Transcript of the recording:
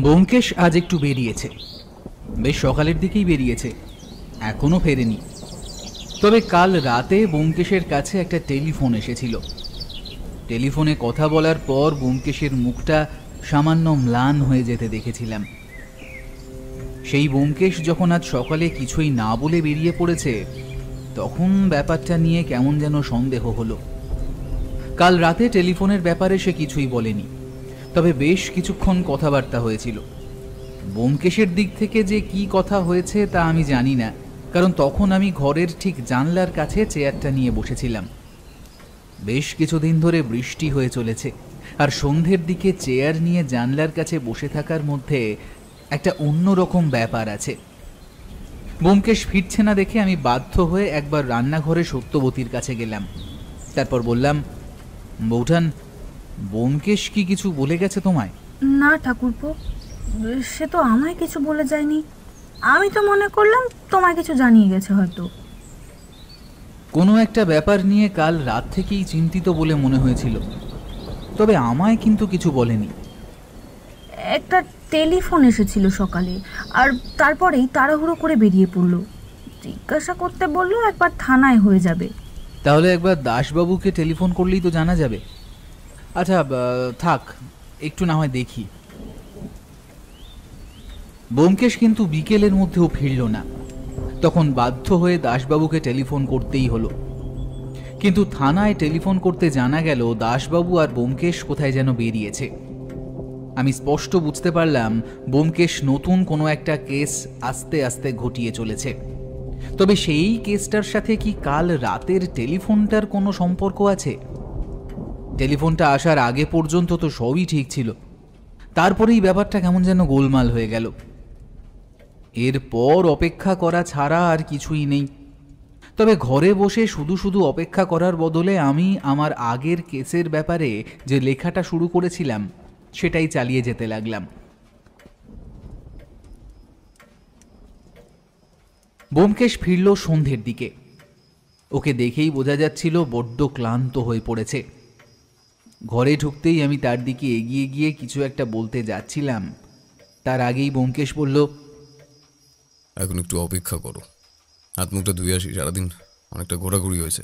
ব্যোমকেশ আজ একটু বেরিয়েছে, বেশ সকালের দিকেই বেরিয়েছে, এখনো ফেরেনি। তবে কাল রাতে ব্যোমকেশের কাছে একটা টেলিফোন এসেছিল। টেলিফোনে কথা বলার পর ব্যোমকেশের মুখটা সামান্য ম্লান হয়ে যেতে দেখেছিলাম। সেই ব্যোমকেশ যখন আজ সকালে কিছুই না বলে বেরিয়ে পড়েছে, তখন ব্যাপারটা নিয়ে কেমন যেন সন্দেহ হলো। কাল রাতে টেলিফোনের ব্যাপারে সে কিছুই বলেনি, তবে বেশ কিছুক্ষণ কথাবার্তা হয়েছিল। ব্যোমকেশের দিক থেকে যে কি কথা হয়েছে তা আমি জানি না, কারণ তখন আমি ঘরের ঠিক জানলার কাছে চেয়ারটা নিয়ে বসেছিলাম। বেশ কিছুদিন ধরে বৃষ্টি হয়ে চলেছে, আর সন্ধ্যের দিকে চেয়ার নিয়ে জানলার কাছে বসে থাকার মধ্যে একটা অন্যরকম ব্যাপার আছে। ব্যোমকেশ ফিরছে না দেখে আমি বাধ্য হয়ে একবার রান্নাঘরে সত্যবতীর কাছে গেলাম। তারপর বললাম, বৌঠান, ব্যোমকেশ কি কিছু বলে গেছে তোমায়? না ঠাকুরপো, সে তো আমায় কিছু বলে যায়নি। আমি তো মনে করলাম তোমায় কিছু জানিয়ে গেছে হয়তো। কোনো একটা ব্যাপার নিয়ে কাল রাত থেকেই চিন্তিত বলে মনে হয়েছিল, তবে আমায় কিন্তু কিছু বলেনি। একটা টেলিফোন এসেছিল সকালে, আর তারপরেই তাড়াহুড়ো করে বেরিয়ে পড়লো। জিজ্ঞাসা করতে বললো একবার থানায় হয়ে যাবে। তাহলে একবার দাসবাবুকে টেলিফোন করলেই তো জানা যাবে। আচ্ছা, থাক, একটু না হয় দেখি। ব্যোমকেশ কিন্তু বিকেলের মধ্যেও ফিরল না। তখন বাধ্য হয়ে দাসবাবুকে টেলিফোন করতেই হলো। কিন্তু থানায় টেলিফোন করতে জানা গেল দাসবাবু আর ব্যোমকেশ কোথায় যেন বেরিয়েছে। আমি স্পষ্ট বুঝতে পারলাম ব্যোমকেশ নতুন কোনো একটা কেস আস্তে আস্তে ঘটিয়ে চলেছে। তবে সেই কেসটার সাথে কি কাল রাতের টেলিফোনটার কোনো সম্পর্ক আছে? টেলিফোনটা আসার আগে পর্যন্ত তো সবই ঠিক ছিল, তারপরেই ব্যাপারটা কেমন যেন গোলমাল হয়ে গেল। এরপর অপেক্ষা করা ছাড়া আর কিছুই নেই। তবে ঘরে বসে শুধু শুধু অপেক্ষা করার বদলে আমি আমার আগের কেসের ব্যাপারে যে লেখাটা শুরু করেছিলাম সেটাই চালিয়ে যেতে লাগলাম। ব্যোমকেশ ফিরল সন্ধ্যের দিকে। ওকে দেখেই বোঝা যাচ্ছিল বড্ড ক্লান্ত হয়ে পড়েছে। ঘরে ঢুকতেই আমি তার দিকে এগিয়ে গিয়ে কিছু একটা বলতে যাচ্ছিলাম, তার আগেই ব্যোমকেশ বলল, এখন একটু অপেক্ষা করো, হাত মুখটা ধুয়ে আসি, সারাদিন অনেকটা ঘোরাঘুরি হয়েছে।